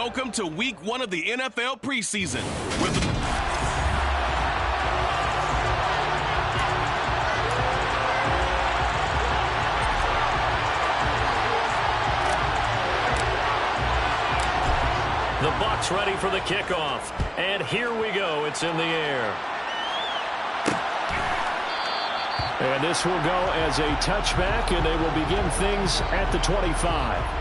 Welcome to week 1 of the NFL preseason. With the Bucs ready for the kickoff. And here we go. It's in the air. And this will go as a touchback, and they will begin things at the 25.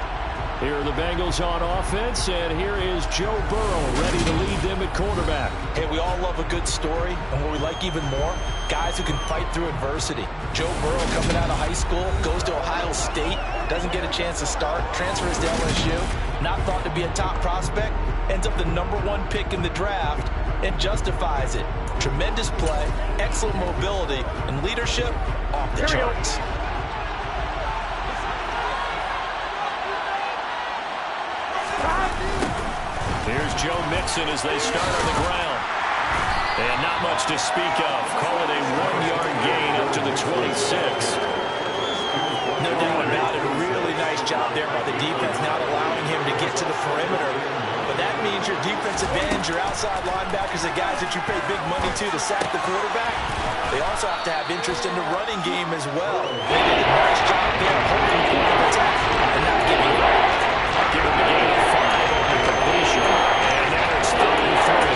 Here are the Bengals on offense, and here is Joe Burrow ready to lead them at quarterback. Hey, we all love a good story, and what we like even more, guys who can fight through adversity. Joe Burrow coming out of high school, goes to Ohio State, doesn't get a chance to start, transfers to LSU, not thought to be a top prospect, ends up the #1 pick in the draft, and justifies it. Tremendous play, excellent mobility, and leadership off the charts. Here's Joe Mixon as they start on the ground. And not much to speak of. Call it a 1-yard gain up to the 26. No doubt about it. A really nice job there by the defense, not allowing him to get to the perimeter. But that means your defensive ends, your outside linebackers, the guys that you pay big money to sack the quarterback, they also have to have interest in the running game as well. They did a nice job there holding the point of attack and not giving it up. Give him the gain of 5 on the completion. And now it's 3rd and 3.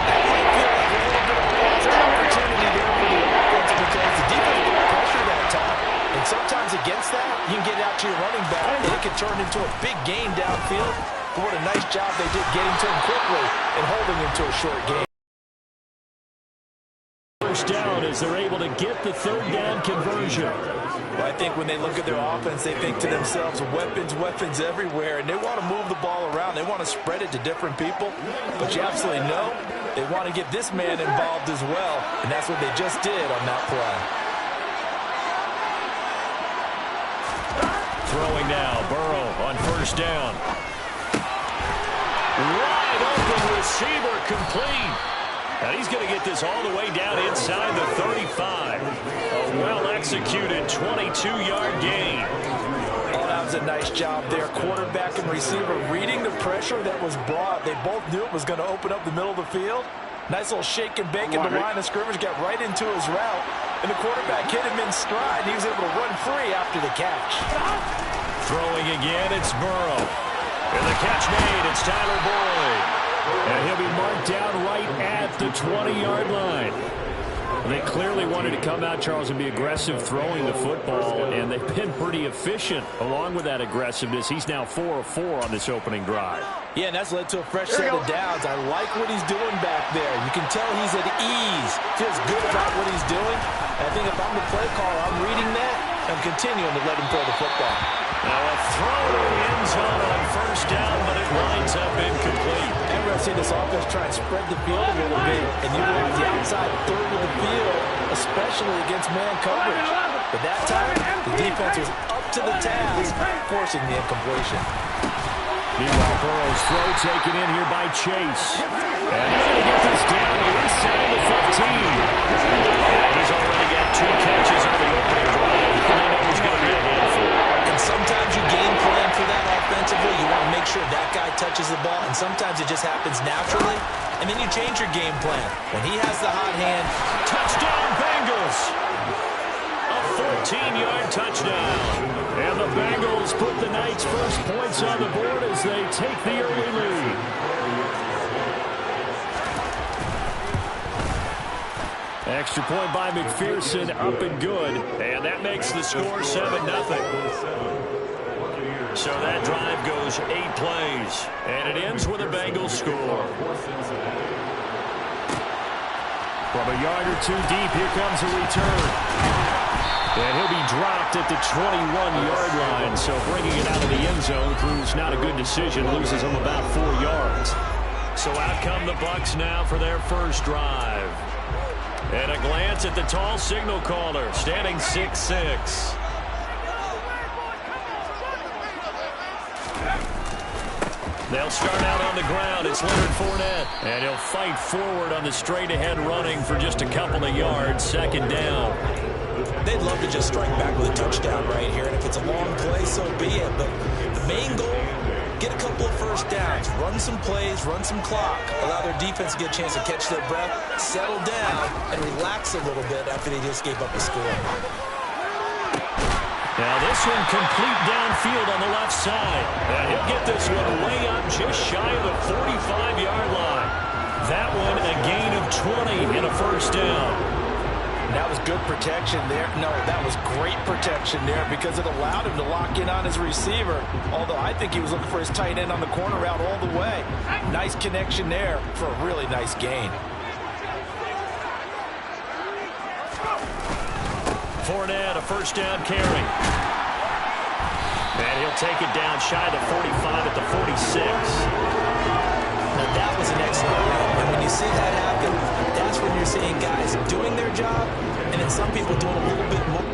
That might feel like a little bit of a lost opportunity there for the offense because the defense put pressure that time. And sometimes against that, you can get out to your running back and it can turn into a big gain downfield. But what a nice job they did getting to him quickly and holding him to a short gain. First down as they're able to get the 3rd down conversion. Well, I think when they look at their offense, they think to themselves, weapons everywhere, and they want to move the ball around. They want to spread it to different people. But you absolutely know they want to get this man involved as well, and that's what they just did on that play. Throwing now, Burrow on 1st down. Wide open receiver complete. And he's going to get this all the way down inside the 35. A well-executed 22-yard gain. Oh, that was a nice job there. Quarterback and receiver reading the pressure that was brought. They both knew it was going to open up the middle of the field. Nice little shake and bake, and the line of scrimmage got right into his route. And the quarterback hit him in stride, and he was able to run free after the catch. Throwing again, it's Burrow. And the catch made, it's Tyler Boyd. And he'll be marked down right at the 20-yard line. They clearly wanted to come out, Charles, and be aggressive throwing the football, and they've been pretty efficient along with that aggressiveness. He's now 4 of 4 on this opening drive. Yeah, and that's led to a fresh set of downs. I like what he's doing back there. You can tell he's at ease, feels good about what he's doing. I think if I'm the play caller, I'm reading that, I'm continuing to let him throw the football. Now a throw to the end zone on 1st down, but it winds up incomplete. Ever see this offense try and spread the field a little bit and utilize the outside third of the field, especially against man coverage. But that time, the defense was up to the task, forcing the incompletion. Meanwhile, Burrow's throw taken in here by Chase. And he's going to get this down inside the 15. And he's already got 2 catches on the opening drive. You know he's going to be a handful. And sometimes you game plan for that offensively. You want to make sure that guy touches the ball. And sometimes it just happens naturally. And then you change your game plan. When he has the hot hand, touchdown Bengals. A 14-yard touchdown. And the Bengals put the Knights' first points on the board as they take the early lead. Extra point by McPherson, up and good. And that makes the score 7-0. So that drive goes 8 plays. And it ends with a Bengals score. From a yard or 2 deep, here comes a return. And he'll be dropped at the 21-yard line. So bringing it out of the end zone proves not a good decision. Loses him about 4 yards. So out come the Bucs now for their first drive. And a glance at the tall signal caller, standing 6'6". They'll start out on the ground. It's Leonard Fournette. And he'll fight forward on the straight-ahead running for just a couple of yards. 2nd down. They'd love to just strike back with a touchdown right here. And if it's a long play, so be it. But the main goal Get a couple of first downs, run some plays, run some clock, allow their defense to get a chance to catch their breath, settle down, and relax a little bit after they just gave up a score. Now this one complete downfield on the left side. And he'll get this one way up just shy of the 45-yard line. That one a gain of 20 and a first down. That was good protection there. No, that was great protection there because it allowed him to lock in on his receiver. Although I think he was looking for his tight end on the corner route all the way. Nice connection there for a really nice gain. Fournette, a first down carry. And he'll take it down shy of the 45 at the 46. Now that was an excellent run. And when you see that happen, that's when you're seeing guys doing their job and then some people doing a little bit more.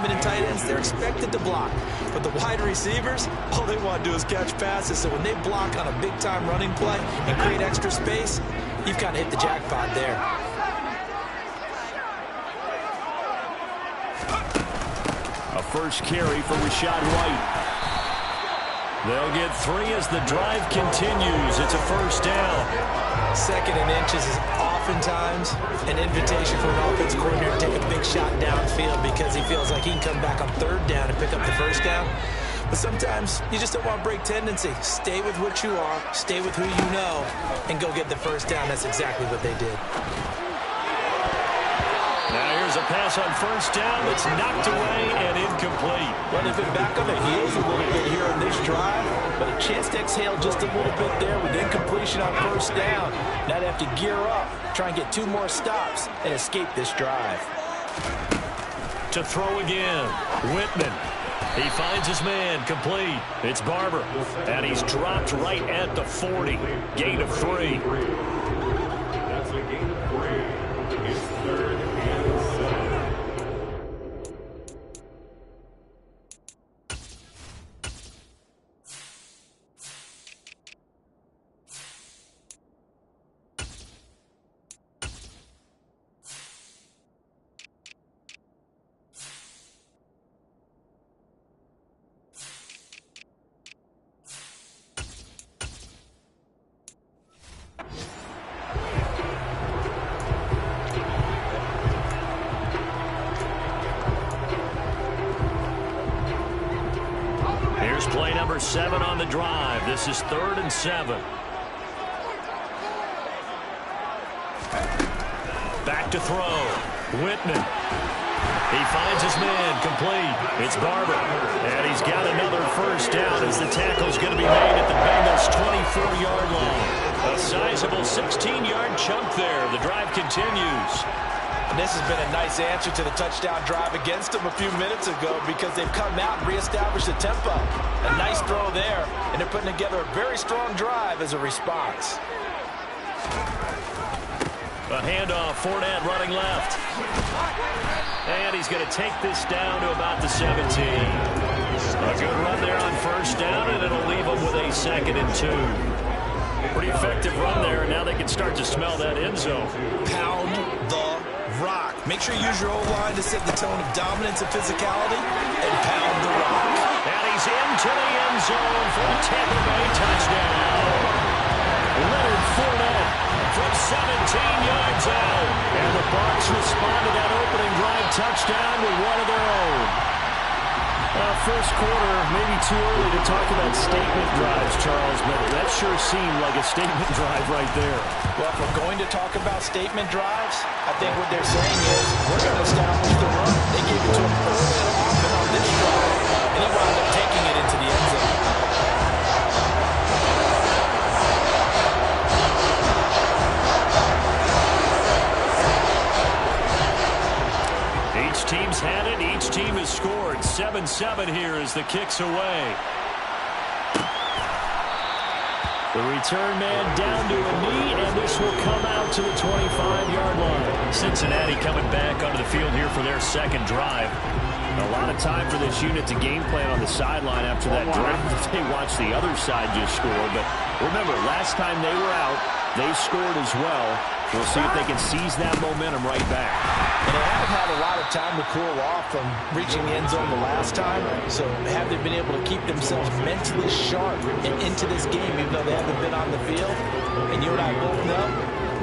And tight ends, they're expected to block. But the wide receivers, all they want to do is catch passes. So when they block on a big-time running play and create extra space, you've kind of hit the jackpot there. A first carry for Rachaad White. They'll get 3 as the drive continues. It's a first down. Second and inches is oftentimes an invitation for an offensive coordinator to take a big shot downfield because he feels like he can come back on third down and pick up the first down. But sometimes you just don't want to break tendency. Stay with what you are, stay with who you know, and go get the first down. That's exactly what they did. Now here's a pass on first down that's knocked away and incomplete. Well, they've been back on the heels a little bit here on this drive, but a chance to exhale just a little bit there with incompletion on first down. Now they have to gear up, try and get 2 more stops, and escape this drive. To throw again, Whitman. He finds his man, complete. It's Barber, and he's dropped right at the 40. Gain of 3. That's a gain of 3. It's 3rd and 7. Here's play number 7 on the drive. This is 3rd and 7. Back to throw. Whitman. He finds his man, complete. It's Barber. And he's got another first down as the tackle's going to be made at the Bengals' 24-yard line. A sizable 16-yard chunk there. The drive continues. And this has been a nice answer to the touchdown drive against them a few minutes ago because they've come out and reestablished the tempo. A nice throw there, and they're putting together a very strong drive as a response. A handoff, Fournette running left. And he's going to take this down to about the 17. A good run there on first down, and it'll leave them with a 2nd and 2. Pretty effective run there, and now they can start to smell that end zone. Pound the rock. Make sure you use your O-line to set the tone of dominance and physicality, and pound the rock. And he's into the end zone for a Tampa Bay touchdown. Leonard Fournette from 17 yards out. And the Bucs respond to that opening drive touchdown with one of their own. First quarter, maybe too early to talk about statement drives, Charles, but that sure seemed like a statement drive right there. Well, if we're going to talk about statement drives, I think what they're saying is we're going to establish the run. They gave it to him early and often on this drive, and he wound up taking it into the end zone. Each team's had it. Each team has scored. 7-7 here as the kick's away. The return man down to a knee, and this will come out to the 25-yard line. Cincinnati coming back onto the field here for their second drive. A lot of time for this unit to game plan on the sideline after that drive. They watched the other side just score. But remember, last time they were out, they scored as well. We'll see if they can seize that momentum right back. And they haven't had a lot of time to cool off from reaching the end zone the last time. So have they been able to keep themselves mentally sharp and into this game, even though they haven't been on the field? And you and I both know,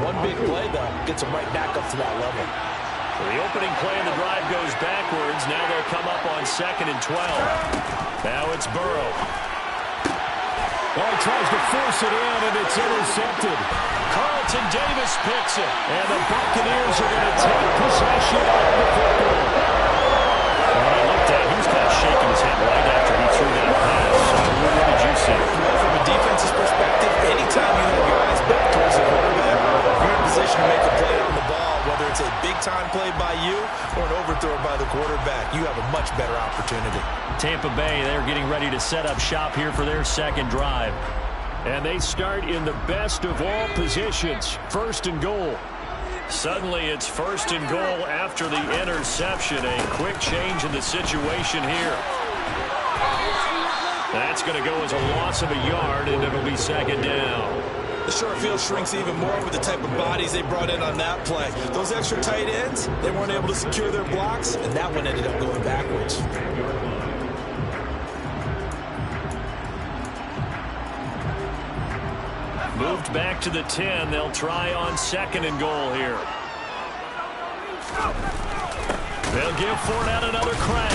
one big play, though, gets them right back up to that level. Well, the opening play of the drive goes backwards. Now they'll come up on 2nd and 12. Now it's Burrow. Oh, he tries to force it in, and it's intercepted. Carlton Davis picks it. And the Buccaneers are going to take possession of the football. When I looked at it, he was kind of shaking his head right after he threw that pass. What did you see? From a defense's perspective, anytime you have guys back towards the quarterback, you're in position to make a play on the ball, whether it's a big-time play by you or an overthrow by the quarterback. You have a much better opportunity. Tampa Bay, they're getting ready to set up shop here for their second drive. And they start in the best of all positions, 1st and goal. Suddenly it's 1st and goal after the interception. A quick change in the situation here. That's going to go as a loss of a yard, and it'll be 2nd down. The short field shrinks even more with the type of bodies they brought in on that play. Those extra tight ends, they weren't able to secure their blocks, and that one ended up going backwards. Moved back to the 10. They'll try on 2nd and goal here. They'll give Fournette another crack.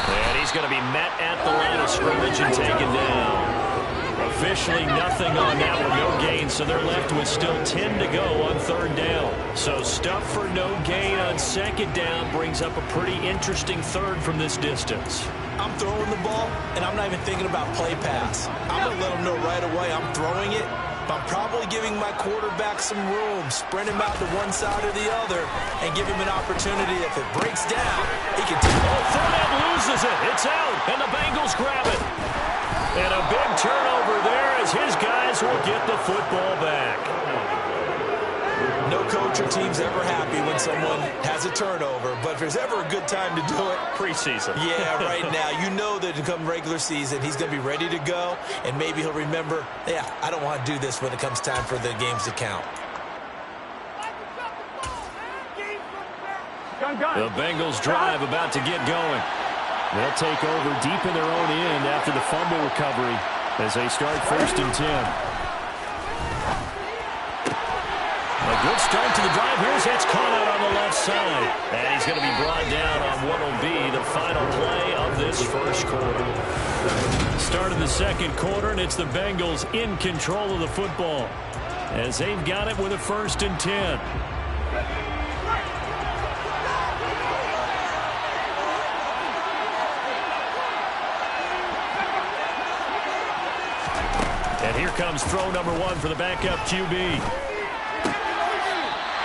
And he's going to be met at the line of scrimmage and taken down. Officially nothing on that one, no gain, so they're left with still 10 to go on 3rd down. So stuff for no gain on 2nd down brings up a pretty interesting 3rd from this distance. I'm throwing the ball, and I'm not even thinking about play pass. I'm going to let them know right away I'm throwing it, but I'm probably giving my quarterback some room, spread him out to one side or the other, and give him an opportunity. If it breaks down, he can take it. Oh, Fournette loses it. It's out, and the Bengals grab it. And a big turnover there as his guys will get the football back. No coach or team's ever happy when someone has a turnover, but if there's ever a good time to do it, preseason. Yeah, right now. You know that come regular season, he's going to be ready to go, and maybe he'll remember, yeah, I don't want to do this when it comes time for the games to count. The Bengals drive about to get going. They'll take over deep in their own end after the fumble recovery as they start 1st and 10. Good start to the drive. Here's it's caught out on the left side. And he's going to be brought down on what will be the final play of this first quarter. Start of the second quarter, and it's the Bengals in control of the football as they've got it with a 1st and 10. And here comes throw number 1 for the backup QB.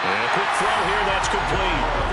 And a quick throw here, that's complete.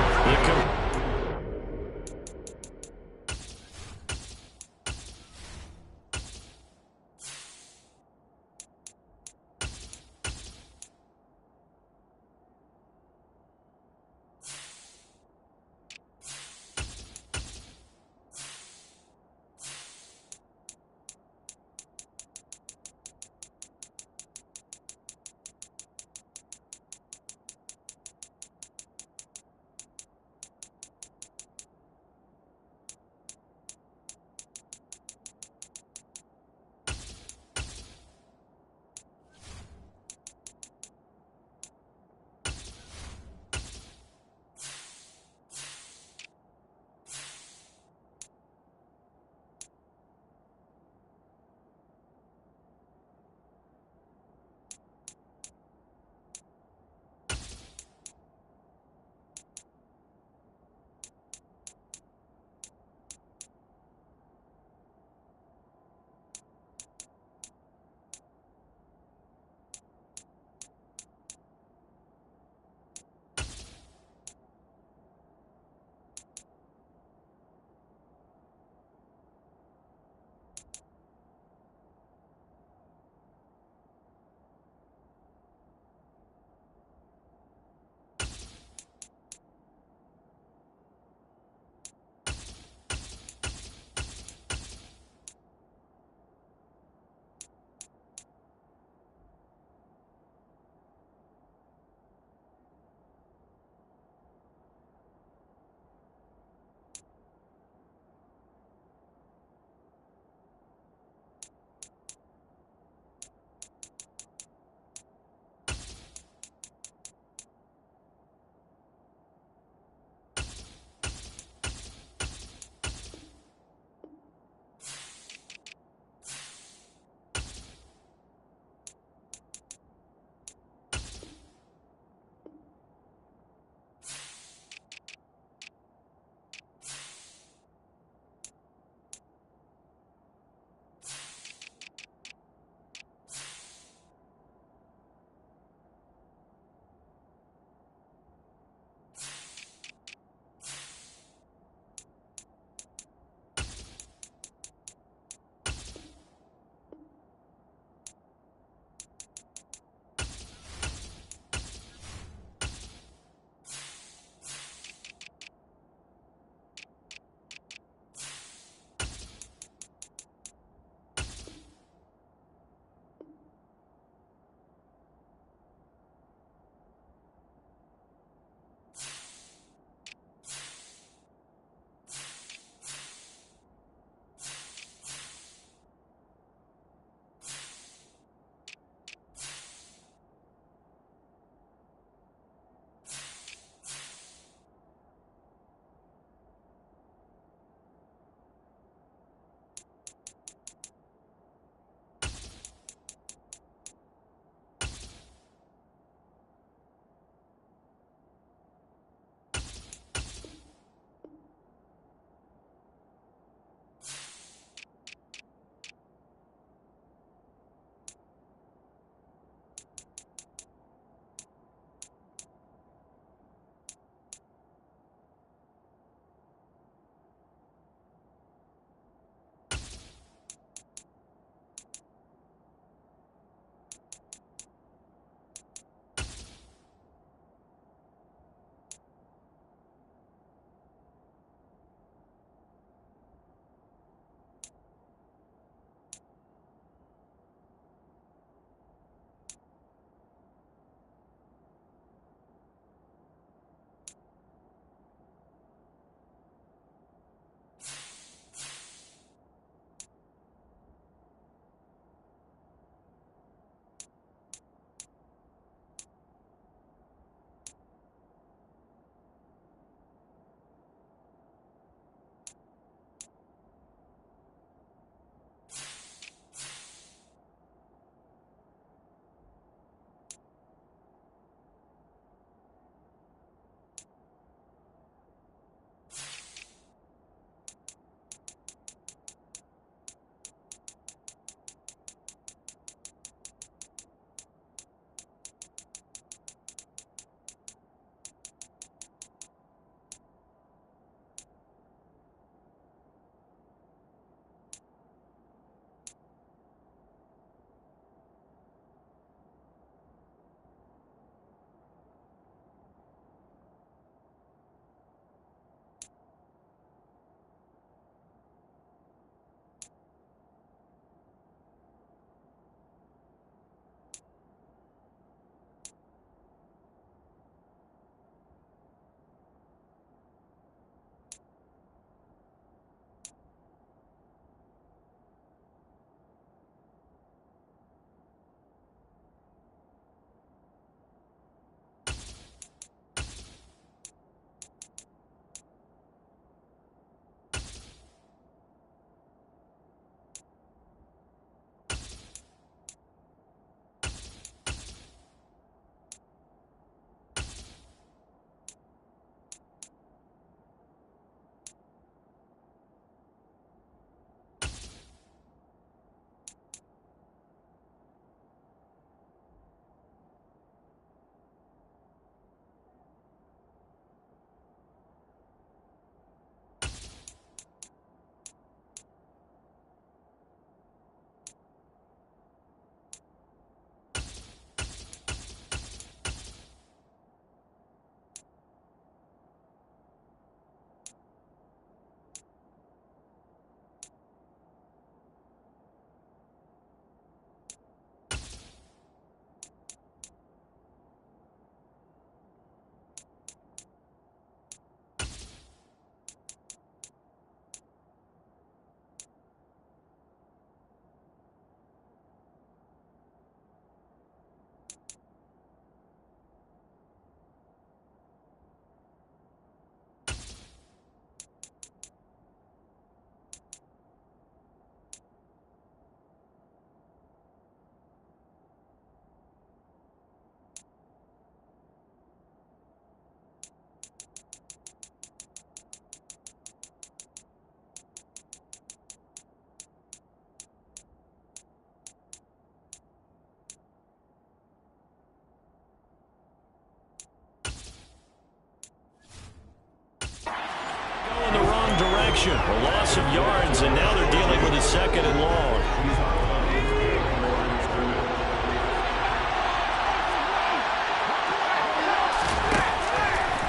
completion. A loss of yards, and now they're dealing with a 2nd and long.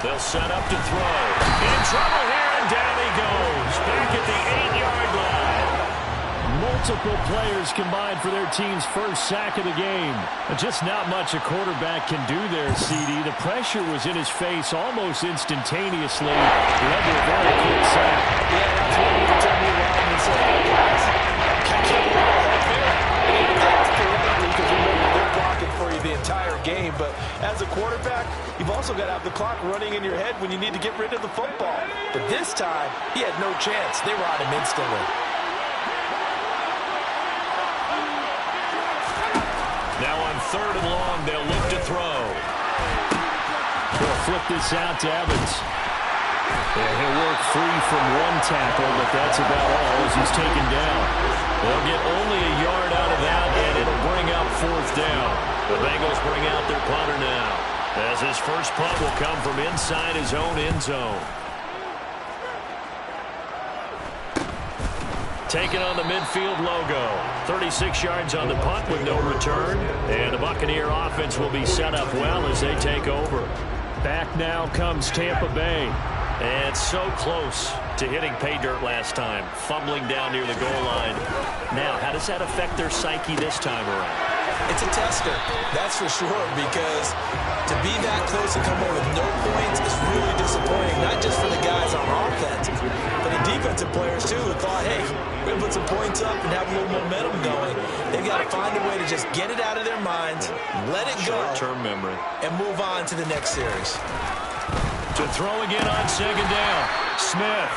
They'll set up to throw. In trouble here, and down he goes. Back at the 8-yard line. Multiple players combined for their team's first sack of the game. Just not much a quarterback can do there, CD. The pressure was in his face almost instantaneously. Led to a very quick sack. Yeah, that's what you tell me around and say, hey, guys, catch up with all that there. And that's politely because remember, they're blocking for you the entire game. But as a quarterback, you've also got to have the clock running in your head when you need to get rid of the football. But this time, he had no chance. They were on him instantly. Now on 3rd and long, they'll look to throw. They'll flip this out to Evans. Yeah, he'll work free from one tackle, but that's about all as he's taken down. They'll get only a yard out of that, and it'll bring up 4th down. The Bengals bring out their punter now, as his first punt will come from inside his own end zone. Taking on the midfield logo. 36 yards on the punt with no return. And the Buccaneer offense will be set up well as they take over. Back now comes Tampa Bay. And so close to hitting pay dirt last time. Fumbling down near the goal line. Now, how does that affect their psyche this time around? It's a tester, that's for sure, because to be that close and come away with no points is really disappointing, not just for the guys on offense, but the defensive players, too, who thought, hey, we're going to put some points up and have a little momentum going. They've got to find a way to just get it out of their minds, let it go, short-term memory, and move on to the next series. To throw again on 2nd down. Smith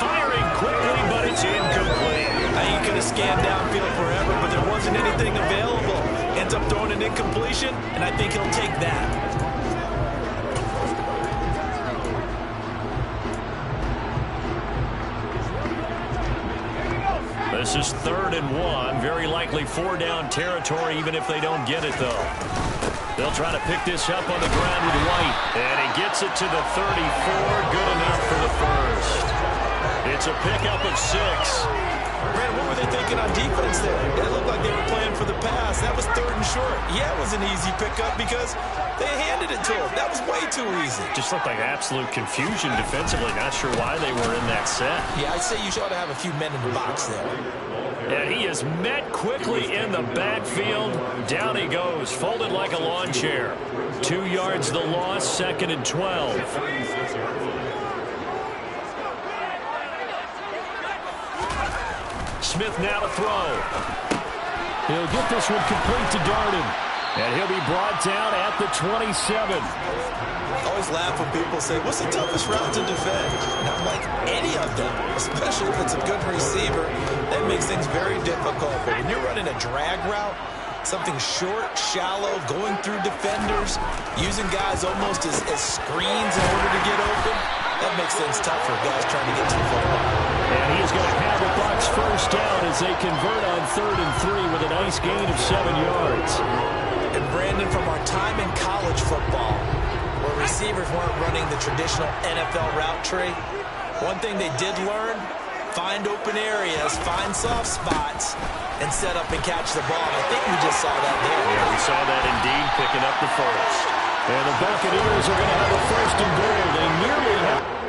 firing quickly, but it's incomplete. You could have scanned downfield forever, but there wasn't anything available. Ends up throwing an incompletion, and I think he'll take that. This is 3rd and 1. Very likely 4-down territory, even if they don't get it, though. They'll try to pick this up on the ground with White. And he gets it to the 34. Good enough for the first. It's a pickup of 6. Brandon, what were they thinking on defense there? It looked like they were playing for the pass. That was 3rd and short. Yeah, it was an easy pickup because they handed it to him. That was way too easy. Just looked like absolute confusion defensively. Not sure why they were in that set. Yeah, I'd say you ought to have a few men in the box there. And he is met quickly in the backfield. Down he goes, folded like a lawn chair. 2 yards the loss, 2nd and 12. Smith now to throw. He'll get this one complete to Darden. And he'll be brought down at the 27. I always laugh when people say, what's the toughest route to defend? And I'm like, any of them, especially if it's a good receiver. That makes things very difficult. But when you're running a drag route, something short, shallow, going through defenders, using guys almost as screens in order to get open, that makes things tough for guys trying to get to the football. And he's going to have a Bucs first down as they convert on 3rd and 3 with a nice gain of 7 yards. And Brandon, from our time in college football, where receivers weren't running the traditional NFL route tree, one thing they did learn, find open areas, find soft spots, and set up and catch the ball. I think we just saw that there. Yeah, we saw that indeed, picking up the first. And the Buccaneers are going to have a 1st and goal. They nearly have...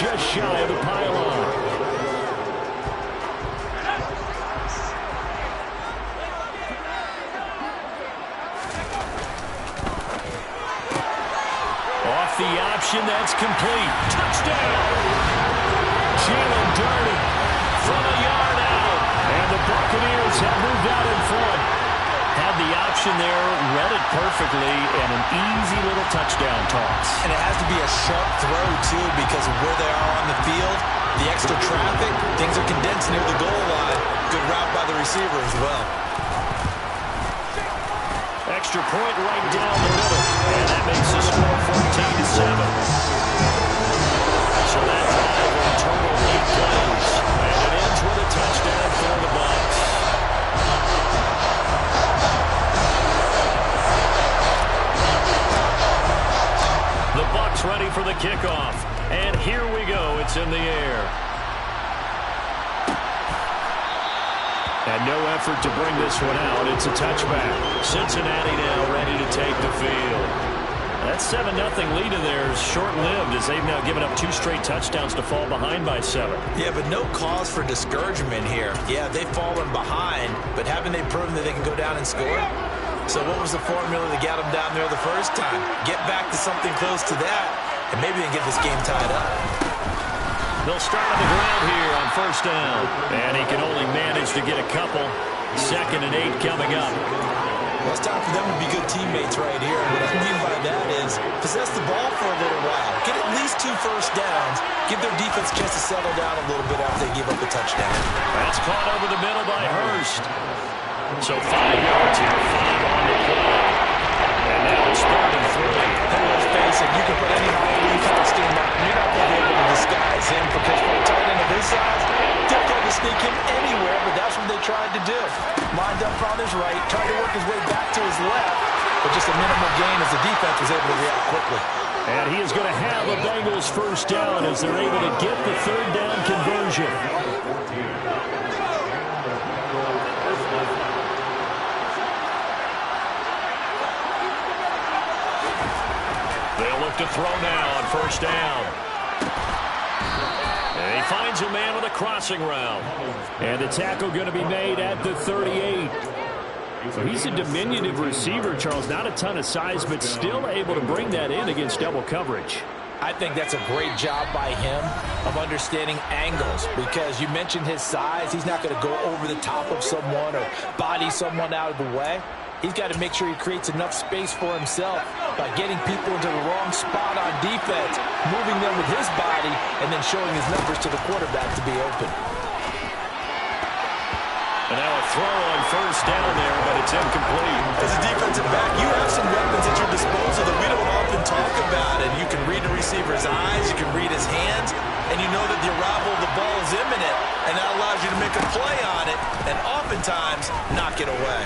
just shy of the pylon. Off the option, that's complete. Touchdown! Jalen Darden from a yard out. And the Buccaneers Buccaneers have moved out in front. Had the option there, read it perfectly, and an easy little touchdown toss. And it has to be a sharp throw, too, because of where they are on the field, the extra traffic, things are condensed near the goal line. Good route by the receiver as well. Extra point right down the middle, and that makes the score 14-7. So that drive in total 8 plays, and it ends with a touchdown for the Bucs. The Bucs ready for the kickoff, and here we go. It's in the air. And no effort to bring this one out. It's a touchback. Cincinnati now ready to take the field. That 7-0 lead of theirs short-lived as they've now given up 2 straight touchdowns to fall behind by 7. Yeah, but no cause for discouragement here. Yeah, they've fallen behind, but haven't they proven that they can go down and score? So what was the formula that got them down there the first time? Get back to something close to that, and maybe they can get this game tied up. They'll start on the ground here on first down. And he can only manage to get a couple. 2nd and 8 coming up. Well, it's time for them to be good teammates right here. And what I mean by that is possess the ball for a little while. Get at least 2 first downs. Give their defense a chance to settle down a little bit after they give up a touchdown. That's caught over the middle by Hurst. So 5 yards here, 5 on the play. And now it's 3rd and 3. And let's face it, you can put any Halloween costume on. You're not going to be able to disguise him because for a tight end of his size, difficult to sneak him anywhere, but that's what they tried to do. Lined up on his right, tried to work his way back to his left, but just a minimal gain as the defense was able to react quickly. And he is going to have the Bengals first down as they're able to get the 3rd down conversion. They'll look to throw now on first down. And he finds a man with a crossing route. And the tackle going to be made at the 38. So he's a diminutive receiver, Charles. Not a ton of size, but still able to bring that in against double coverage. I think that's a great job by him of understanding angles because you mentioned his size. He's not going to go over the top of someone or body someone out of the way. He's got to make sure he creates enough space for himself by getting people into the wrong spot on defense, moving them with his body, and then showing his numbers to the quarterback to be open. And now a throw on first down there, but it's incomplete. As a defensive back, you have some weapons at your disposal that we don't often talk about. And you can read the receiver's eyes, you can read his hands, and you know that the arrival of the ball is imminent. And that allows you to make a play on it and oftentimes knock it away.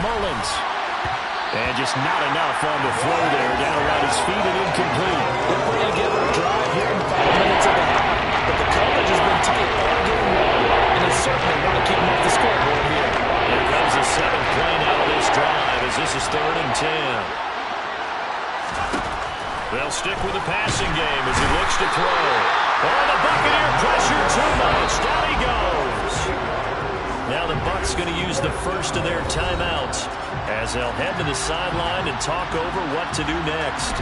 Mullins. And just not enough on the throw there. Down around his feet and incomplete. They're putting together a drive here in 5 minutes of the half. But the coverage has been tight all game long. And they certainly want to keep them off the scoreboard here. Here comes the 7th play now of this drive as this is 3rd and 10. They'll stick with the passing game as he looks to throw. Oh, the Buccaneer pressure too much. Down he goes. Now the Bucs going to use the first of their timeouts as they'll head to the sideline and talk over what to do next.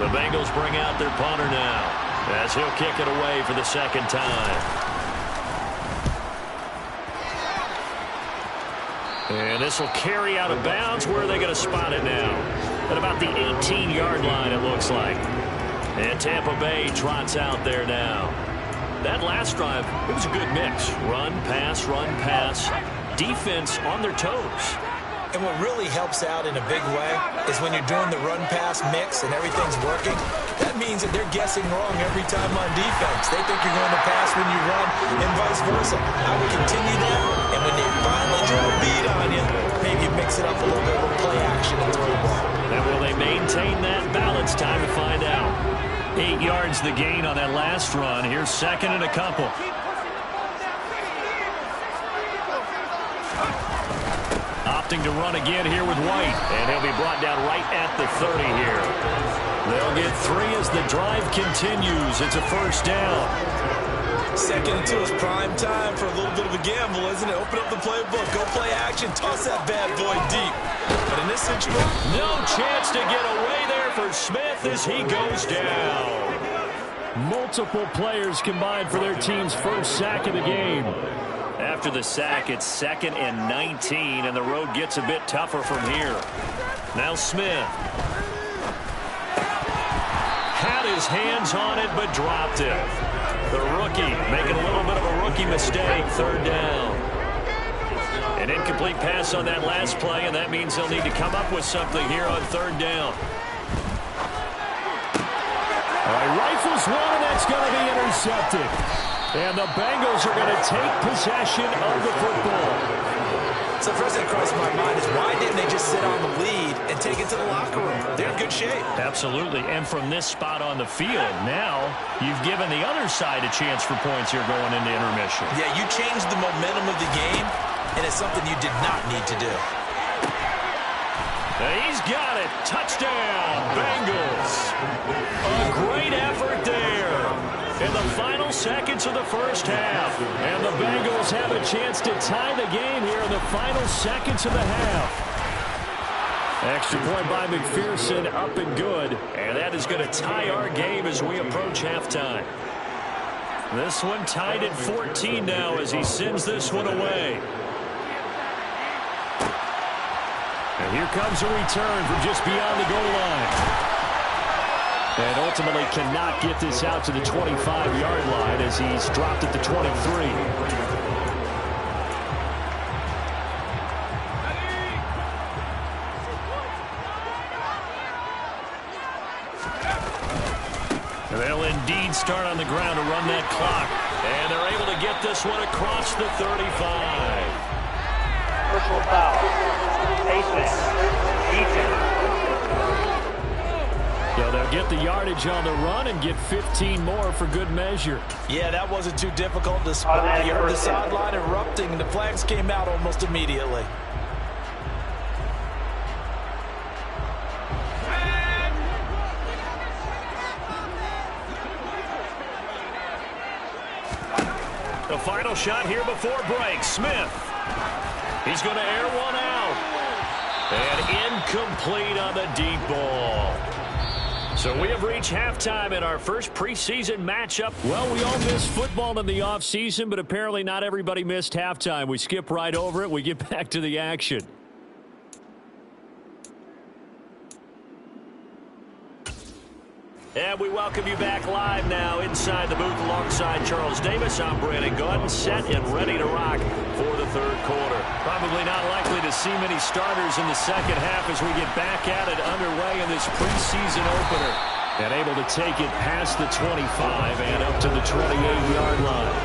The Bengals bring out their punter now as he'll kick it away for the 2nd time. And this will carry out of bounds. Where are they going to spot it now? At about the 18-yard line, it looks like. And Tampa Bay trots out there now. That last drive, it was a good mix. Run, pass, defense on their toes. And what really helps out in a big way is when you're doing the run-pass mix and everything's working, that means that they're guessing wrong every time on defense. They think you're going to pass when you run and vice versa. I would continue that, and when they finally draw a beat on you, maybe mix it up a little bit with play action and throw the ball. And will they maintain that balance? Time to find out. 8 yards the gain on that last run. Here's 2nd and a couple. Opting to run again here with White. And he'll be brought down right at the 30 here. They'll get 3 as the drive continues. It's a first down. 2nd and 2 is prime time for a little bit of a gamble, isn't it? Open up the playbook, go play action, toss that bad boy deep. But in this situation, no chance to get away there for Smith as he goes down. Multiple players combined for their team's first sack of the game. After the sack, it's 2nd and 19, and the road gets a bit tougher from here. Now Smith. Had his hands on it, but dropped it. The rookie making a little bit of a rookie mistake. 3rd down. An incomplete pass on that last play, and that means they'll need to come up with something here on 3rd down. All right, rifles one, and that's going to be intercepted. And the Bengals are going to take possession of the football. So the first thing that crosses my mind is why didn't they just sit on the lead and take it to the locker room? They're in good shape. Absolutely. And from this spot on the field, now you've given the other side a chance for points here going into intermission. Yeah, you changed the momentum of the game, and it's something you did not need to do. He's got it. Touchdown, Bengals. A great effort there in the final seconds of the first half. And the Bengals have a chance to tie the game here in the final seconds of the half. Extra point by McPherson, up and good. And that is going to tie our game as we approach halftime. This one tied at 14 now as he sends this one away. And here comes a return from just beyond the goal line. And ultimately cannot get this out to the 25-yard line as he's dropped at the 23. They'll indeed start on the ground to run that clock. And they're able to get this one across the 35. Personal foul. Paceman. Eaton. Yeah, they'll get the yardage on the run and get 15 more for good measure. Yeah, that wasn't too difficult to spot. You heard the sideline erupting, and the flags came out almost immediately. The final shot here before break. Smith. He's going to air one out. And incomplete on the deep ball. So we have reached halftime in our first preseason matchup. Well, we all missed football in the offseason, but apparently not everybody missed halftime. We skip right over it. We get back to the action. And we welcome you back live now inside the booth alongside Charles Davis. I'm Brandon Gaudin, set and ready to rock for the third quarter. Probably not likely to see many starters in the second half as we get back at it underway in this preseason opener. And able to take it past the 25 and up to the 28-yard line.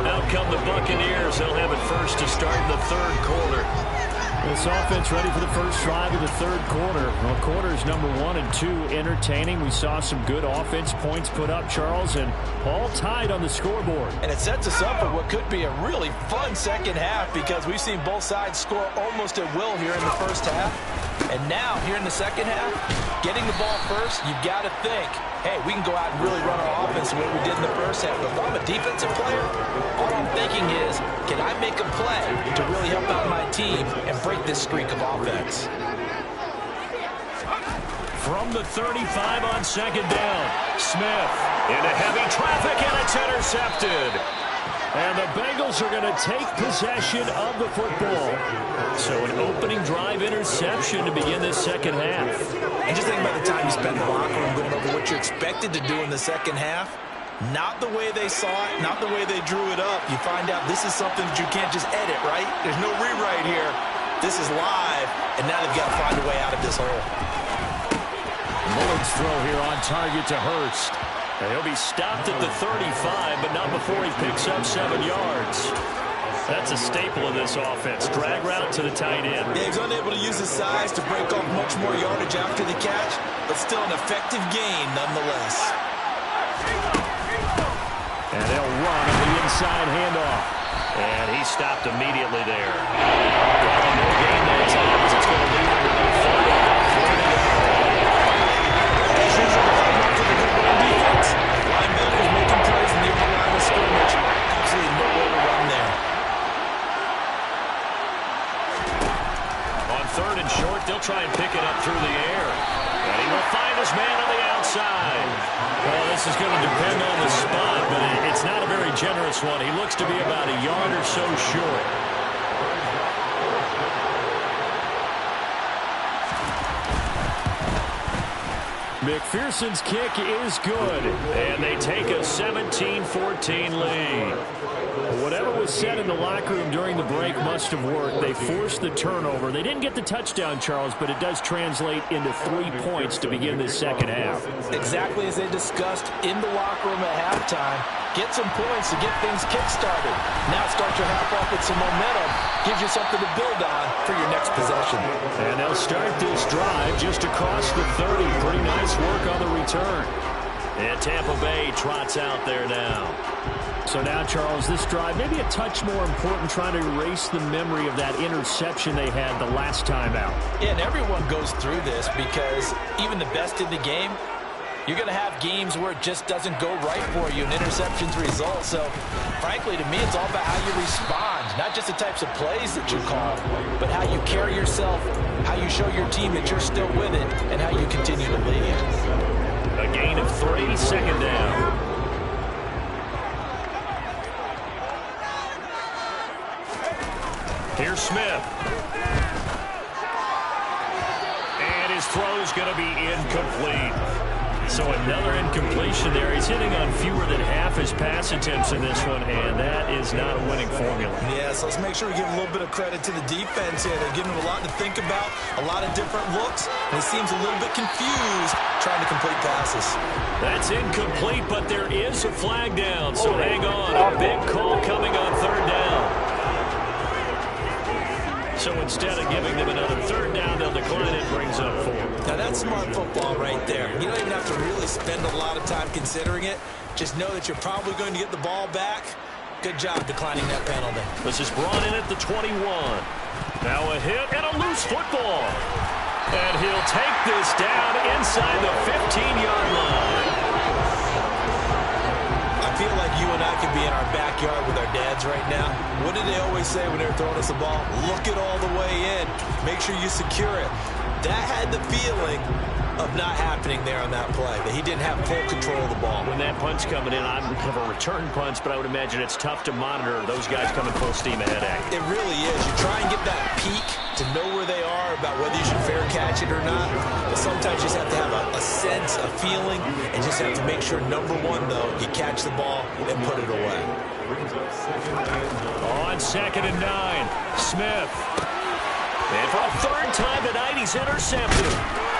Out come the Buccaneers. They'll have it first to start in the third quarter. This offense ready for the first drive of the third quarter. Well, quarters number 1 and 2 entertaining. We saw some good offense points put up, Charles, and all tied on the scoreboard. And it sets us up for what could be a really fun second half because we've seen both sides score almost at will here in the first half. And now, here in the second half, getting the ball first, you've got to think, hey, we can go out and really run our offense the way we did in the first half. But if I'm a defensive player, all I'm thinking is, can I make a play to really help out my team and break this streak of offense? From the 35 on second down, Smith into heavy traffic, and it's intercepted. And the Bengals are going to take possession of the football. So an opening drive interception to begin this second half. And just think about the time you spend in the locker room going over what you expected to do in the second half. Not the way they saw it, not the way they drew it up. You find out this is something that you can't just edit, right? There's no rewrite here. This is live, and now they've got to find a way out of this hole. Mullen's throw here on target to Hurst. He'll be stopped at the 35, but not before he picks up 7 yards. That's a staple of this offense. Drag route to the tight end. Yeah, he's unable to use his size to break off much more yardage after the catch, but still an effective gain nonetheless. And they'll run on the inside handoff. And he stopped immediately there. No gain that time as it's going to lead him to the 40. Linebackers making plays near the line of scrimmage. Absolutely nowhere to run there. On third and short, they'll try and pick it up through the air. And he will find his man on the outside. Well, this is going to depend on the spot, but it's not a very generous one. He looks to be about a yard or so short. McPherson's kick is good, and they take a 17-14 lead. Whatever was said in the locker room during the break must have worked. They forced the turnover. They didn't get the touchdown, Charles, but it does translate into 3 points to begin this second half. Exactly as they discussed in the locker room at halftime. Get some points to get things kick-started. Now start your half off with some momentum. Gives you something to build on for your next possession. And they'll start this drive just across the 30. Pretty nice work on the return. And Tampa Bay trots out there now. So now, Charles, this drive maybe a touch more important, trying to erase the memory of that interception they had the last time out. Yeah, and everyone goes through this because even the best in the game, you're going to have games where it just doesn't go right for you, and interceptions result. So, frankly, to me, it's all about how you respond, not just the types of plays that you call, but how you carry yourself, how you show your team that you're still with it, and how you continue to lead. A gain of 3, second down. Here's Smith. And his throw's going to be incomplete. So another incompletion there. He's hitting on fewer than half his pass attempts in this one, and that is not a winning formula. Yeah, so let's make sure we give a little bit of credit to the defense here. They're giving him a lot to think about, a lot of different looks, and he seems a little bit confused trying to complete passes. That's incomplete, but there is a flag down, so hang on. A big call coming on third down. So instead of giving them another third down, they'll decline it, brings up 4. Now that's smart football right there. You don't even have to really spend a lot of time considering it. Just know that you're probably going to get the ball back. Good job declining that penalty. This is brought in at the 21. Now a hit and a loose football. And he'll take this down inside the 15-yard line. I feel like you and I could be in our backyard with our dads right now. What did they always say when they were throwing us the ball? Look it all the way in. Make sure you secure it. That had the feeling of not happening there on that play, that he didn't have full control of the ball. When that punch coming in, I don't have a return punch, but I would imagine it's tough to monitor those guys coming full steam ahead at you. It really is. You try and get that peek to know where they are, about whether you should fair catch it or not. But sometimes you just have to have a sense, a feeling, and just have to make sure, number one, though, you catch the ball and put it away. On 2nd and 9, Smith. And for a third time tonight, he's intercepted.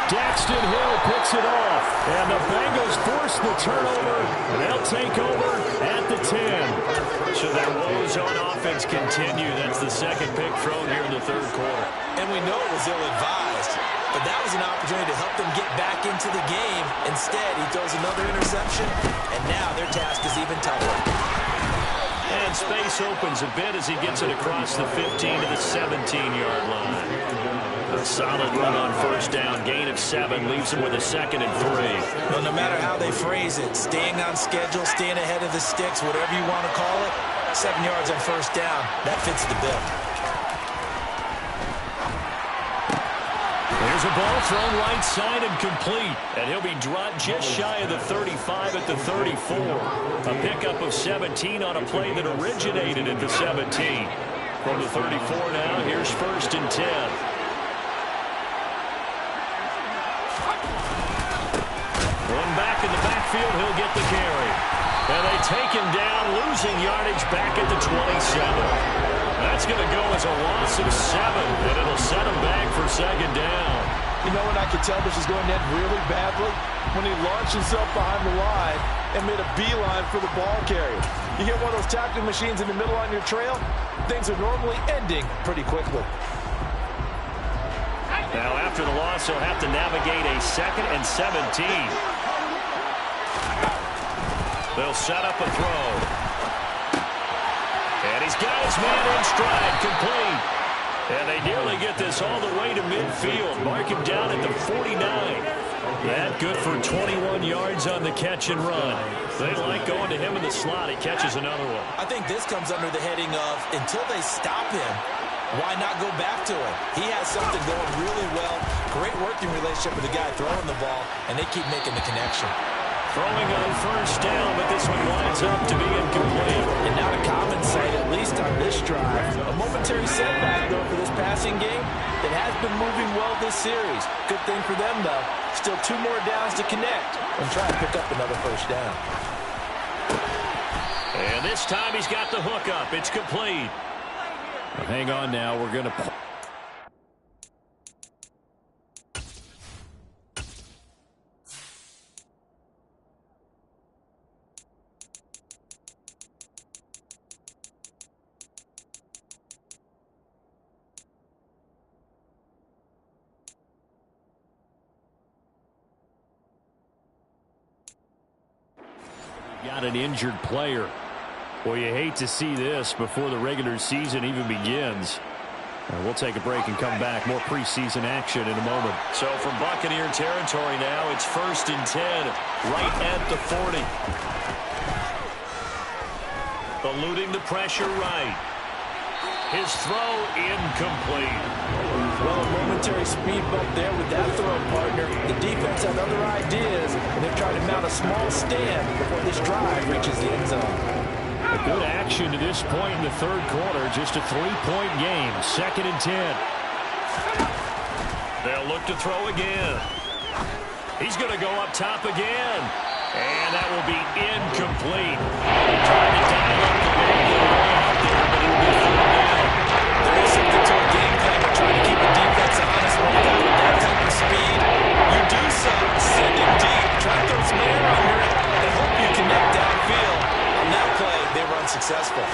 Daxton Hill picks it off, and the Bengals force the turnover. They'll take over at the 10. So their woes on offense continue. That's the second pick thrown here in the third quarter. And we know it was ill-advised, but that was an opportunity to help them get back into the game. Instead, he throws another interception, and now their task is even tougher. And space opens a bit as he gets it across the 15 to the 17-yard line. A solid run on first down, gain of 7, leaves him with a 2nd and 3. Well, no matter how they phrase it, staying on schedule, staying ahead of the sticks, whatever you want to call it, 7 yards on first down, that fits the bill. There's a ball thrown right side and complete, and he'll be dropped just shy of the 35 at the 34. A pickup of 17 on a play that originated at the 17. From the 34 now, here's 1st and 10. One back in the backfield, he'll get the carry. And they take him down, losing yardage back at the 27. That's going to go as a loss of 7, and it'll set him back for 2nd down. You know when I could tell this was going to end really badly? When he launched himself behind the line and made a beeline for the ball carrier. You get one of those tackling machines in the middle on your trail, things are normally ending pretty quickly. Now after the loss, he'll have to navigate a 2nd and 17. They'll set up a throw. And he's got his man in stride, complete. And they nearly get this all the way to midfield. Mark him down at the 49. That good for 21 yards on the catch and run. They like going to him in the slot. He catches another one. I think this comes under the heading of until they stop him, why not go back to him? He has something going really well. Great working relationship with the guy throwing the ball, and they keep making the connection. Throwing on first down, but this one winds up to be incomplete. And not a common sight, at least on this drive. A momentary setback, though, for this passing game that has been moving well this series. Good thing for them, though. Still 2 more downs to connect and try to pick up another first down. And this time he's got the hook up. It's complete. Well, hang on now. We're going to... Got an injured player. Well, you hate to see this before the regular season even begins. We'll take a break and come back. More preseason action in a moment. So from Buccaneer territory now, it's 1st and 10, right at the 40. Eluding the pressure right. His throw incomplete. Well, a momentary speed bump there with that throw, partner. The defense had other ideas, and they're trying to mount a small stand before this drive reaches the end zone. A good action to this point in the third quarter. Just a 3-point game. 2nd and 10. They'll look to throw again. He's going to go up top again. And that will be incomplete. Trying to dial up the ball out there, but it'll be thrown down. There is something to a game plan of trying to keep the defense honest when you got with that type of speed. You do so. Send it deep. Try to throw some air under it and hope you connect downfield. On that play, they were unsuccessful.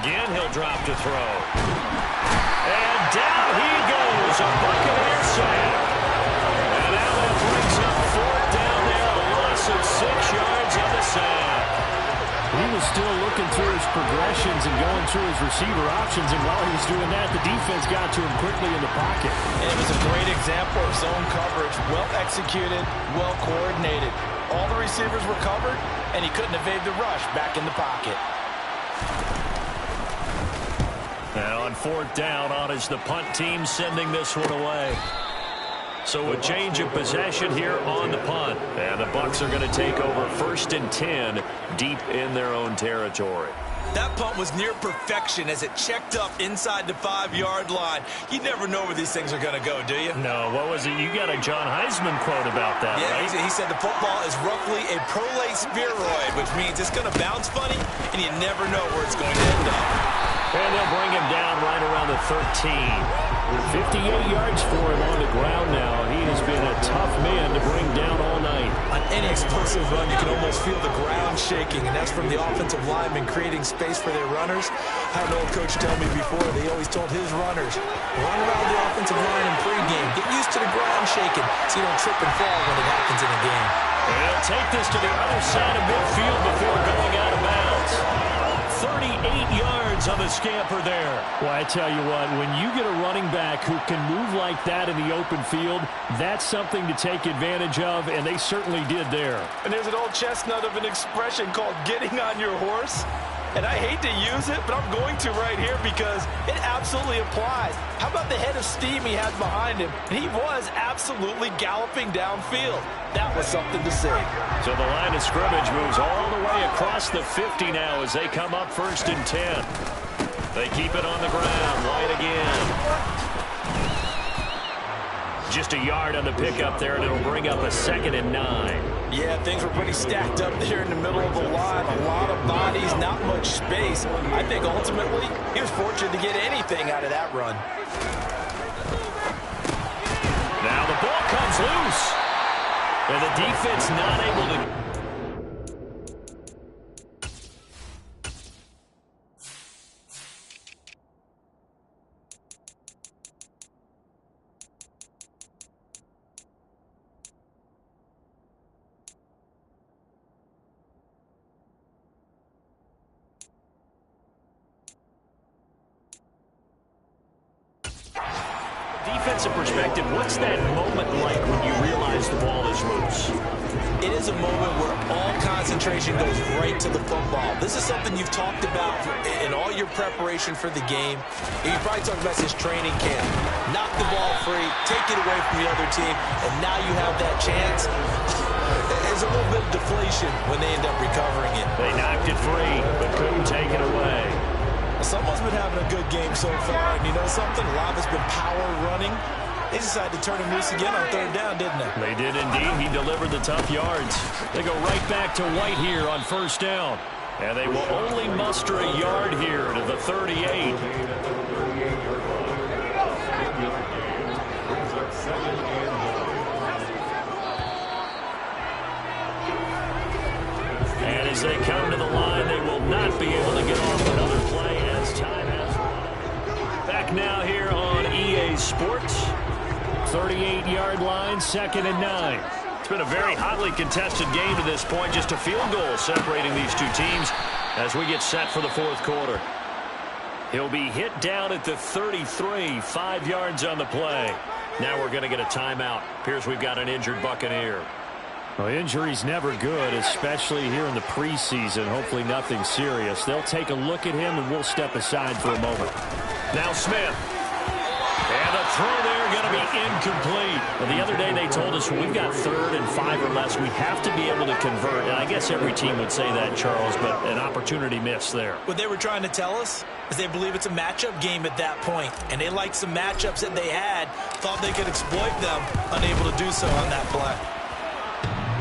Again, he'll drop to throw. And down he goes. A Buccaneer sack. And now that brings up 4th down there. A loss of 6 yards on the sack. He was still looking through his progressions and going through his receiver options, and while he was doing that, the defense got to him quickly in the pocket. And it was a great example of zone coverage. Well executed, well coordinated. All the receivers were covered, and he couldn't evade the rush back in the pocket. Now on 4th down, on is the punt team sending this one away. So a change of possession here on the punt. And the Bucs are going to take over 1st and 10 deep in their own territory. That punt was near perfection as it checked up inside the 5-yard line. You never know where these things are going to go, do you? No, what was it? You got a John Heisman quote about that, yeah, right? He said the football is roughly a prolate spheroid, which means it's going to bounce funny, and you never know where it's going to end up. And they'll bring him down right around the 13. 58 yards for him on the ground now. He has been a tough man to bring down all night. On any explosive run, you can almost feel the ground shaking, and that's from the offensive linemen creating space for their runners. I had an old coach tell me before, they always told his runners, run around the offensive line in pregame. Get used to the ground shaking so you don't trip and fall when it happens in a game. And he'll take this to the other side of midfield before going out of bounds. 38 yards on the scamper there. Well, I tell you what, when you get a running back who can move like that in the open field, that's something to take advantage of, and they certainly did there. And there's an old chestnut of an expression called getting on your horse. And I hate to use it, but I'm going to right here because it absolutely applies. How about the head of steam he has behind him? And he was absolutely galloping downfield. That was something to see. So the line of scrimmage moves all the way across the 50 now as they come up 1st and 10. They keep it on the ground. White again. Just a yard on the pickup there, and it'll bring up a 2nd and 9. Yeah, things were pretty stacked up there in the middle of the line. A lot of bodies, not much space. I think ultimately he was fortunate to get anything out of that run. Now the ball comes loose. And the defense not able to... Defensive perspective, what's that moment like when you realize the ball is loose? It is a moment where all concentration goes right to the football. This is something you've talked about in all your preparation for the game. You probably talked about this training camp. Knock the ball free, take it away from the other team, and now you have that chance. There's a little bit of deflation when they end up recovering it. They knocked it free, but couldn't take it away. Someone's been having a good game so far, and you know something? A lot of it's been power running. They decided to turn him loose again on third down, didn't they? They did indeed. He delivered the tough yards. They go right back to White here on first down. And they will only muster a yard here to the 38. And as they come to the line, they will not be able to get off another play as time has run. Back now here on EA Sports. 38-yard line, 2nd and 9. It's been a very hotly contested game to this point. Just a field goal separating these two teams as we get set for the fourth quarter. He'll be hit down at the 33, 5 yards on the play. Now we're going to get a timeout. Appears we've got an injured Buccaneer. Well, injury's never good, especially here in the preseason. Hopefully nothing serious. They'll take a look at him, and we'll step aside for a moment. Now Smith. And the throw there going to be incomplete. Well, the other day they told us we've got 3rd and 5 or less. We have to be able to convert. And I guess every team would say that, Charles, but an opportunity missed there. What they were trying to tell us is they believe it's a matchup game at that point. And they liked some matchups that they had, thought they could exploit them, unable to do so on that play.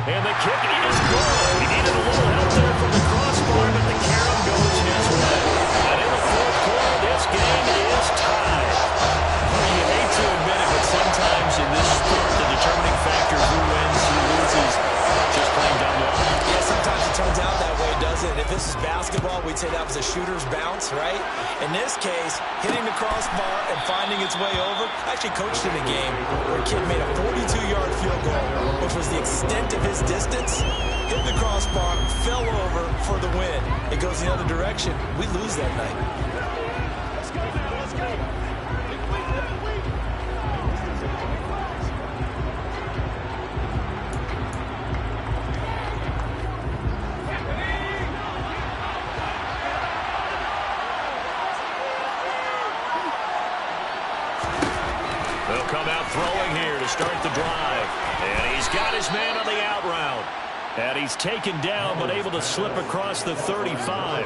And the kick is good. He needed a little help there from the crossbar, but the carom goes his way. And in the fourth quarter, this game is tied. You hate to admit it, but sometimes in this sport, the determining factor who wins, who loses, just plain dumb luck. Yeah, sometimes it turns out that way, doesn't it? If this is basketball, we'd say that was a shooter's bounce, right? In this case, hitting the crossbar and finding its way over. I actually coached in a game where a kid made a 42-yard field goal, which was the extent of his distance, hit the crossbar, fell over for the win. It goes the other direction. We lose that night. Let's go now, let's go. They'll come out throwing here to start the drive. And he's got his man on the out route. And he's taken down but able to slip across the 35.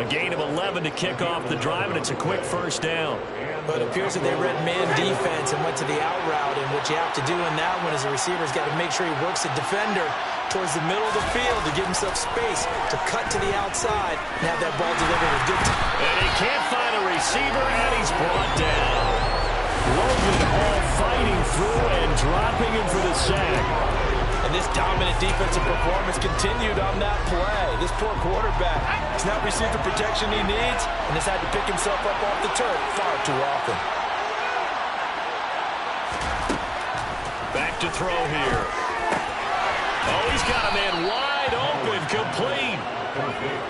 A gain of 11 to kick off the drive, and it's a quick first down. But it appears that they read man defense and went to the out route, and what you have to do in that one is the receiver's got to make sure he works the defender towards the middle of the field to give himself space to cut to the outside and have that ball delivered with good time. And he can't find a receiver, and he's brought down. Logan Hall fighting through and dropping him for the sack. And this dominant defensive performance continued on that play. This poor quarterback has not received the protection he needs and has had to pick himself up off the turf far too often. Back to throw here. Oh, he's got a man wide open, complete.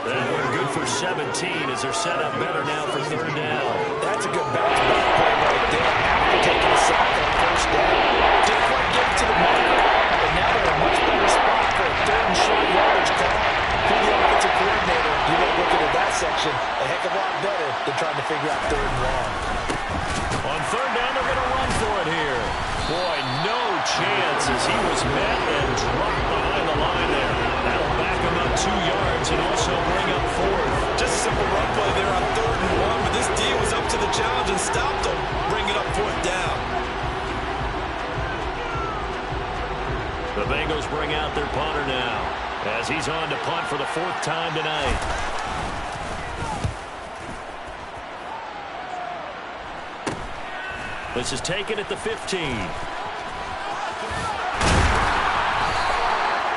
That one good for 17 as they're set up better now for third down. That's a good back-to-back play right there after taking a sack on first down. Didn't quite get it to the marker, but now they're in a much better spot for a 3rd and short yardage call. For the offensive coordinator, you look looking at that section a heck of a lot better than trying to figure out 3rd and long. On third down, they're going to run for it here. Boy, no chance as he was met and dropped behind the line there. That'll back him up 2 yards and also bring up 4th. Just a simple run play there on 3rd and 1, but this D was up to the challenge and stopped him, bringing up 4th down. The Bengals bring out their punter now as he's on to punt for the 4th time tonight. This is taken at the 15.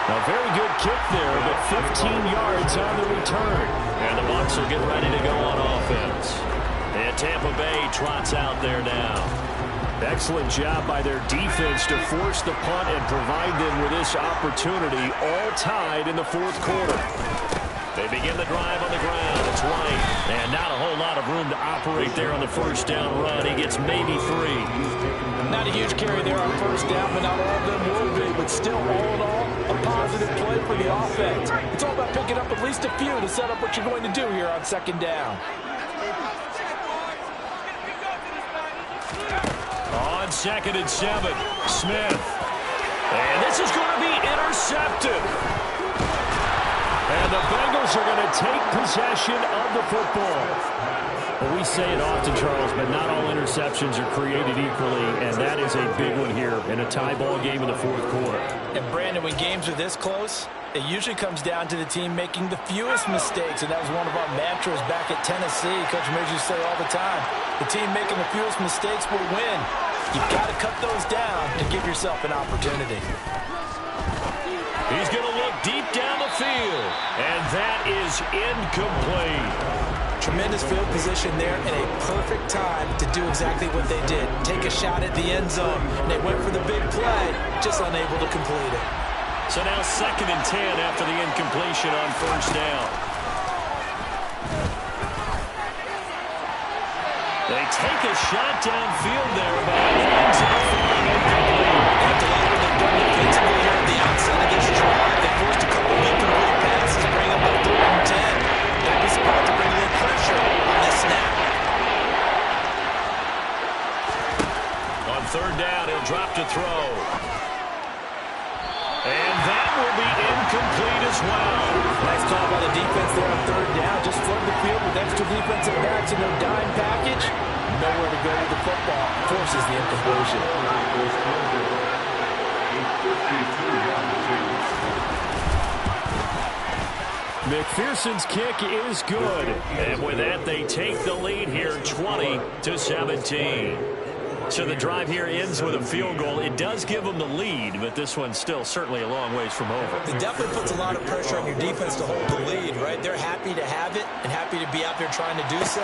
A very good kick there, but 15 yards on the return. And the Bucs will get ready to go on offense. And Tampa Bay trots out there now. Excellent job by their defense to force the punt and provide them with this opportunity, all tied in the fourth quarter. They begin the drive on the ground. it's White. And not a whole lot of room to operate there on the first down run. He gets maybe 3. Not a huge carry there on first down, but not all of them will be. But still, all in all, a positive play for the offense. It's all about picking up at least a few to set up what you're going to do here on second down. On 2nd and 7, Smith. And this is going to be intercepted. And the Bengals are going to take possession of the football. Well, we say it often, Charles, but not all interceptions are created equally, and that is a big one here in a tie ball game in the fourth quarter. And, Brandon, when games are this close, it usually comes down to the team making the fewest mistakes, and that was one of our mantras back at Tennessee. Coach Mears used to say all the time, the team making the fewest mistakes will win. You've got to cut those down to give yourself an opportunity. He's going to look deep down the field, and that is incomplete. Tremendous field position there and a perfect time to do exactly what they did. Take a shot at the end zone. And they went for the big play, just unable to complete it. So now 2nd and 10 after the incompletion on first down. They take a shot downfield there, but it ends up falling incomplete. After all what they've done defensively here at the outside of this drive, they forced a couple of incomplete passes, bring up a 3rd and 10. They'll be supposed to bring a little pressure on this snap. On 3rd down, he'll drop to throw. And that will be incomplete as well. Nice call by the defense there on 3rd down. Just flood the field with extra defensive backs in their dime package. Nowhere to go with the football. Forces the incompletion. McPherson's kick is good. And with that, they take the lead here 20-17. So the drive here ends with a field goal. It does give them the lead, but this one's still certainly a long ways from over. It definitely puts a lot of pressure on your defense to hold the lead, right? They're happy to have it and happy to be out there trying to do so.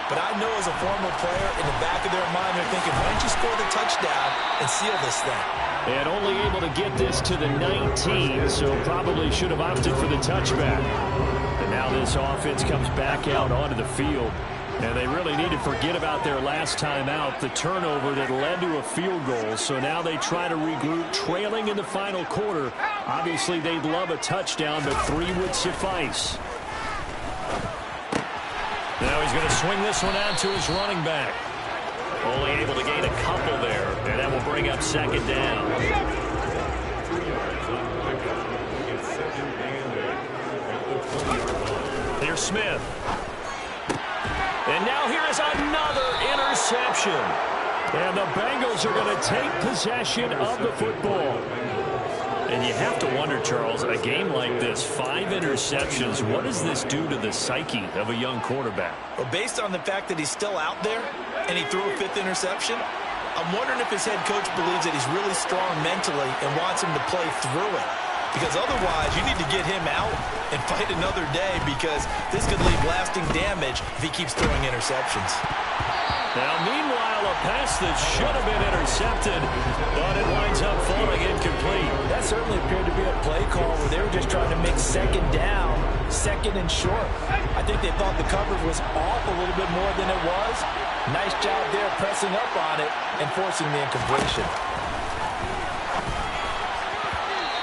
But I know as a former player, in the back of their mind, they're thinking, why don't you score the touchdown and seal this thing? And only able to get this to the 19, so probably should have opted for the touchback. And now this offense comes back out onto the field. And they really need to forget about their last time out, the turnover that led to a field goal. So now they try to regroup, trailing in the final quarter. Obviously, they'd love a touchdown, but 3 would suffice. Now he's going to swing this one out to his running back. Only able to gain a couple there, and that will bring up 2nd down. Here's Smith. And now here is another interception. And the Bengals are going to take possession of the football. And you have to wonder, Charles, a game like this, 5 interceptions, what does this do to the psyche of a young quarterback? Well, based on the fact that he's still out there and he threw a 5th interception, I'm wondering if his head coach believes that he's really strong mentally and wants him to play through it. Because otherwise, you need to get him out and fight another day, because this could leave lasting damage if he keeps throwing interceptions. Now, meanwhile, a pass that should have been intercepted, but it winds up falling incomplete. That certainly appeared to be a play call where they were just trying to make 2nd down, 2nd and short. I think they thought the coverage was off a little bit more than it was. Nice job there pressing up on it and forcing the incompletion.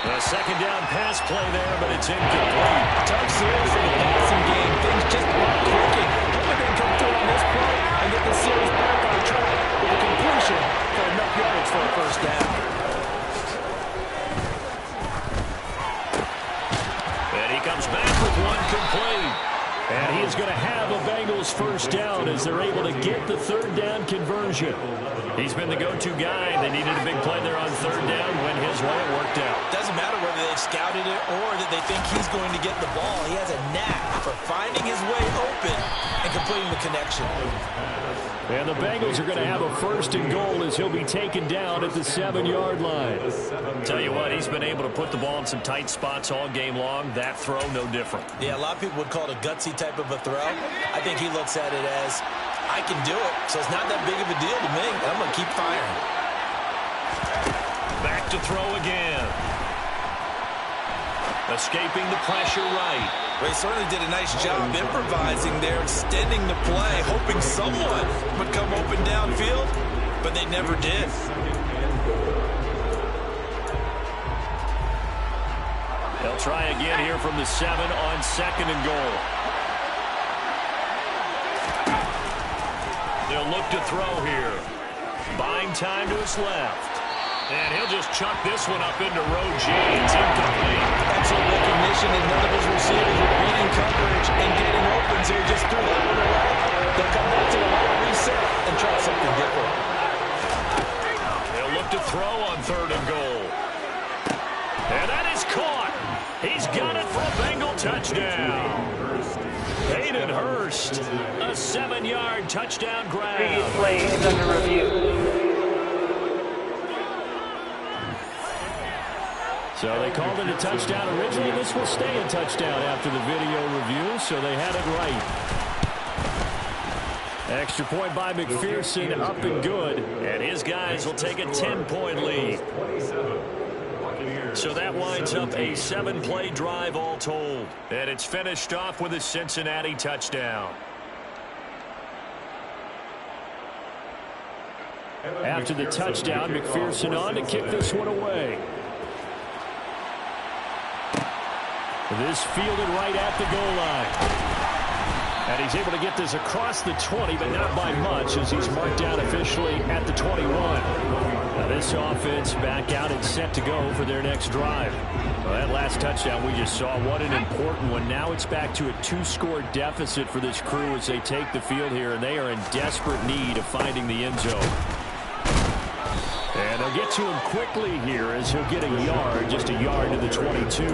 A 2nd down pass play there, but it's incomplete. Tough series for the passing game. Things just aren't clicking. Hopefully they can come through on this play and get the series back on track with a completion for enough yards for a 1st down. And he comes back with one complete. And he is going to have a Bengals 1st down as they're able to get the 3rd down conversion. He's been the go-to guy. They needed a big play there on 3rd down. Went his way. It worked out. Doesn't matter whether they've scouted it or that they think he's going to get the ball. He has a knack for finding his way open and completing the connection. And the Bengals are going to have a 1st and goal as he'll be taken down at the 7-yard line. Tell you what, he's been able to put the ball in some tight spots all game long. That throw, no different. Yeah, a lot of people would call it a gutsy type of a throw. I think he looks at it as, I can do it, so it's not that big of a deal to me, and I'm going to keep firing. Back to throw again. Escaping the pressure right. Well, he certainly did a nice job improvising there, extending the play, hoping someone would come open downfield, but they never did. They'll try again here from the 7 on 2nd and goal. They'll look to throw here. Buying time to his left. And he'll just chuck this one up into row G. It's incomplete. Excellent recognition that none of his receivers were beating coverage and getting open, so he just threw that one away. They'll come back to the line, reset, and try something different. They'll look to throw on 3rd and goal. And that is caught. He's got it for a Bengal touchdown. Hayden Hurst, a 7-yard touchdown grab. Previous play is under review. So they called it a touchdown originally. This will stay a touchdown after the video review, so they had it right. Extra point by McPherson, up and good. And his guys will take a 10-point lead. So that winds up a 7-play drive all told. And it's finished off with a Cincinnati touchdown. After the touchdown, McPherson on to kick this one away. This fielded right at the goal line. And he's able to get this across the 20, but not by much, as he's marked down officially at the 21. Now this offense back out and set to go for their next drive. Well, that last touchdown we just saw, what an important one. Now it's back to a 2-score deficit for this crew as they take the field here, and they are in desperate need of finding the end zone. And they'll get to him quickly here as he'll get a yard, just a yard to the 22.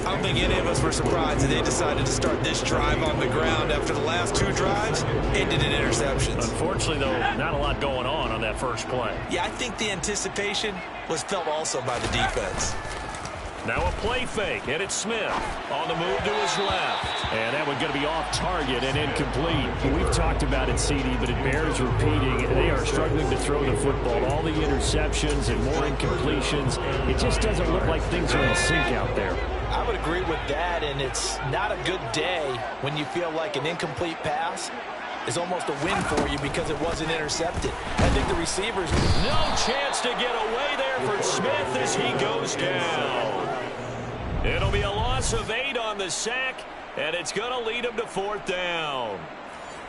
I don't think any of us were surprised that they decided to start this drive on the ground after the last 2 drives ended in interceptions. Unfortunately, though, not a lot going on that first play. Yeah, I think the anticipation was felt also by the defense. Now a play fake, and it's Smith on the move to his left. And that one's going to be off target and incomplete. We've talked about it, CD, but it bears repeating. They are struggling to throw the football. All the interceptions and more incompletions. It just doesn't look like things are in sync out there. I would agree with that, and it's not a good day when you feel like an incomplete pass is almost a win for you because it wasn't intercepted. I think the receivers... No chance to get away there for Smith as he goes down. It'll be a loss of 8 on the sack, and it's going to lead him to 4th down.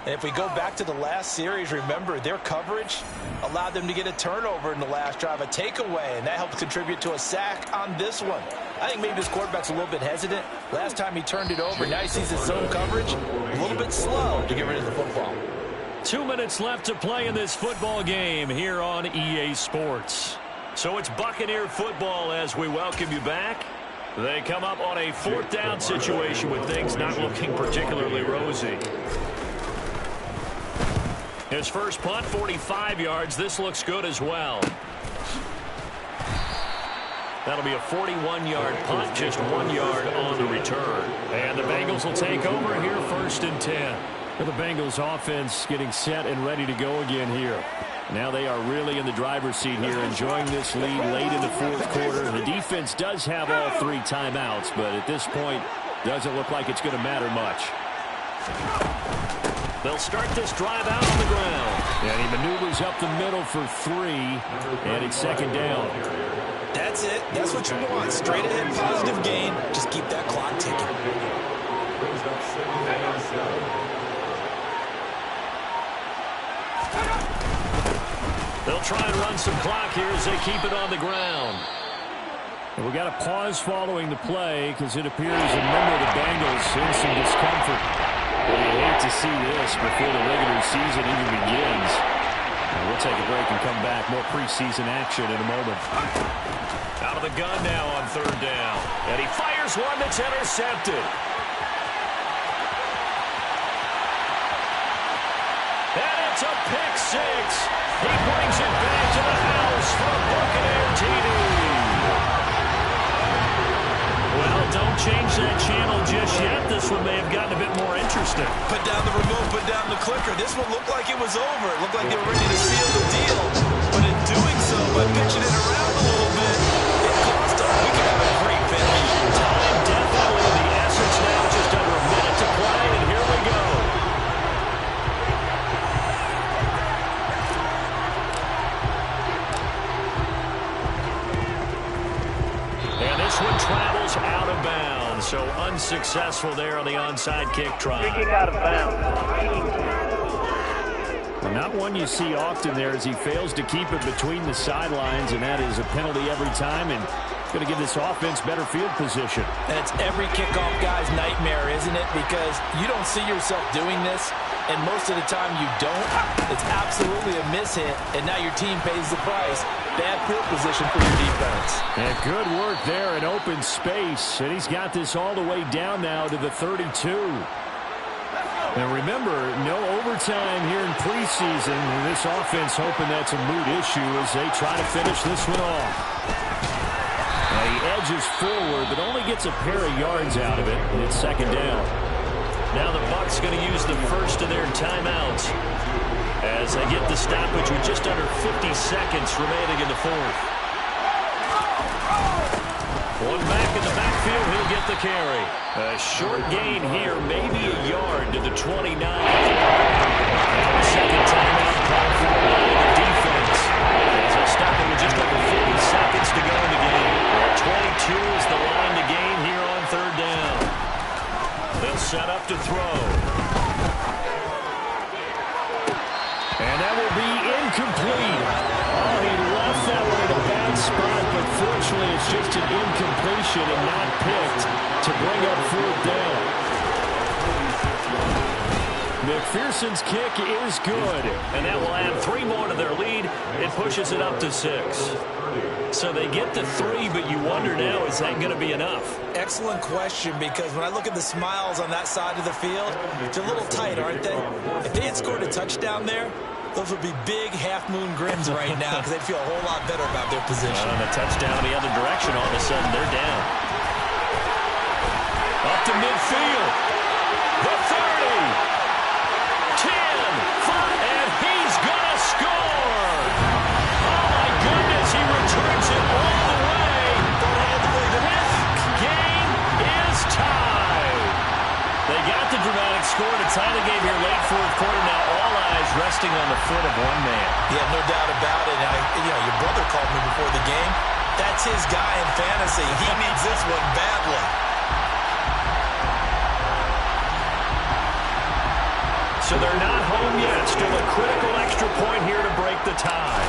And if we go back to the last series, remember, their coverage allowed them to get a turnover in the last drive, a takeaway, and that helped contribute to a sack on this one. I think maybe this quarterback's a little bit hesitant. Last time he turned it over, now he sees his zone coverage a little bit slow to get rid of the football. 2 minutes left to play in this football game here on EA Sports. So it's Buccaneer football as we welcome you back. They come up on a 4th down situation with things not looking particularly rosy. His first punt, 45 yards. This looks good as well. That'll be a 41-yard punt, just 1 yard on the return. And the Bengals will take over here, 1st and 10. The Bengals offense getting set and ready to go again here. Now they are really in the driver's seat here, enjoying this lead late in the 4th quarter. The defense does have all 3 timeouts, but at this point, doesn't look like it's going to matter much. They'll start this drive out on the ground. And he maneuvers up the middle for 3, and it's 2nd down. That's it. That's what you want. Straight ahead, positive gain. Just keep that clock ticking. They'll try and run some clock here as they keep it on the ground. And we got a pause following the play because it appears a member of the Bengals in some discomfort. Well, you hate to see this before the regular season even begins. And we'll take a break and come back. More preseason action in a moment. Out of the gun now on 3rd down. And he fires one that's intercepted. And it's a pick 6. He brings it back to the house for a Buccaneer TD. Well, don't change that channel just yet. This one may have gotten a bit more interesting. Put down the remote, put down the clicker. This one looked like it was over. It looked like they were ready to seal the deal. But in doing so, by pitching it around a little bit, it cost them. We could have a great finish. Time definitely the essence now. bounds. So unsuccessful there on the onside kick try. Free kick out of bounds. Well, not one you see often there as he fails to keep it between the sidelines, and that is a penalty every time, and going to give this offense better field position. And it's every kickoff guy's nightmare, isn't it? Because you don't see yourself doing this, and most of the time you don't. It's absolutely a mishit, and now your team pays the price. Bad field position for your defense. And good work there in open space, and he's got this all the way down now to the 32. And remember, no overtime here in preseason. This offense hoping that's a moot issue as they try to finish this one off. Now he edges forward, but only gets a pair of yards out of it, and it's second down. Now the Bucs going to use the first of their timeouts as they get the stoppage with just under 50 seconds remaining in the fourth. One back in the backfield, he'll get the carry. A short gain here, maybe a yard to the 29. Second timeout call for the defense. As they stop it with just over 40 seconds to go in the game. 22 is the line to gain here on third down. They'll set up to throw. And that will be incomplete. Oh, he left that one in a bad spot, but fortunately it's just an incompletion and not picked to bring up fourth down. McPherson's kick is good. And that will add 3 more to their lead. It pushes it up to 6. So they get to 3, but you wonder now, is that going to be enough? Excellent question, because when I look at the smiles on that side of the field, they're a little tight, aren't they? If they had scored a touchdown there, those would be big half-moon grins right now because they'd feel a whole lot better about their position. On a touchdown the other direction, all of a sudden they're down. Up to midfield. The 30. 10. 5. And he's going to score. Oh, my goodness. He returns it all the way. This game is tied. They got the dramatic score to tie the game here late fourth quarter. Now all eyes resting on the foot of one man. Yeah, no doubt about it. Your brother called me before the game. That's his guy in fantasy. He needs this one badly. So they're not home yet. Still a critical extra point here to break the tie.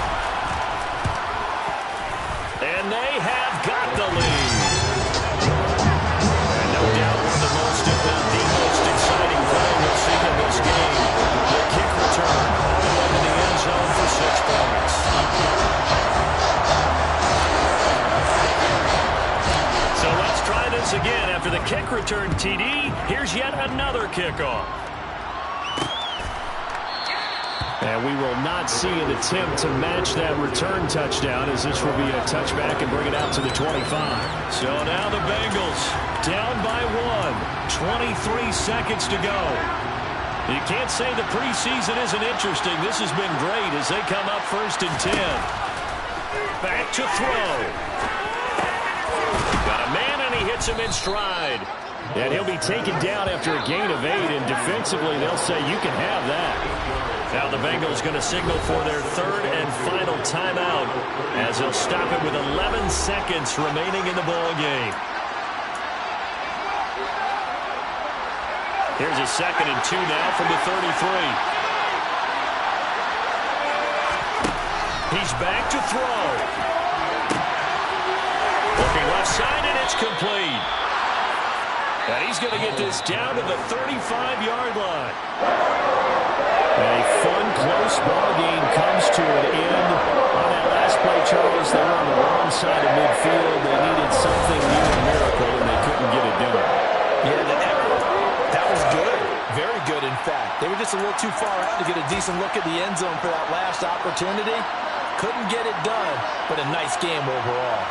And they have got the lead. And no doubt one of the most, if not the most exciting play we'll see in this game. The kick return all the way to the end zone for 6 points. So let's try this again. After the kick return TD, here's yet another kickoff. And we will not see an attempt to match that return touchdown, as this will be a touchback and bring it out to the 25. So now the Bengals down by 1. 23 seconds to go. You can't say the preseason isn't interesting. This has been great as they come up first and 10. Back to throw. Got a man, and he hits him in stride. And he'll be taken down after a gain of 8, and defensively they'll say you can have that. Now the Bengals going to signal for their third and final timeout as they'll stop it with 11 seconds remaining in the ball game. Here's a 2nd and 2 now from the 33. He's back to throw. Looking left side, and it's complete. And he's going to get this down to the 35-yard line. A fun, close ball game comes to an end. On that last play, Charles, they were on the wrong side of midfield. They needed something new and miracle, and they couldn't get it done. Yeah, that was good. Very good, in fact. They were just a little too far out to get a decent look at the end zone for that last opportunity. Couldn't get it done, but a nice game overall.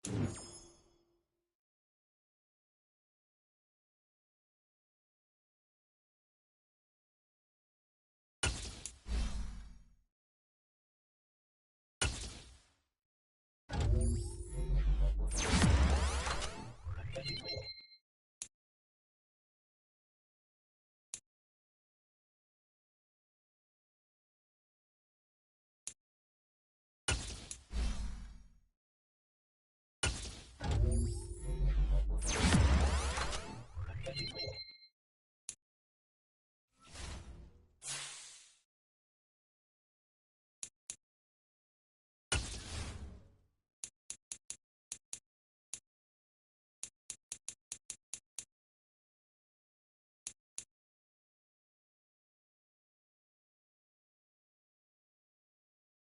it.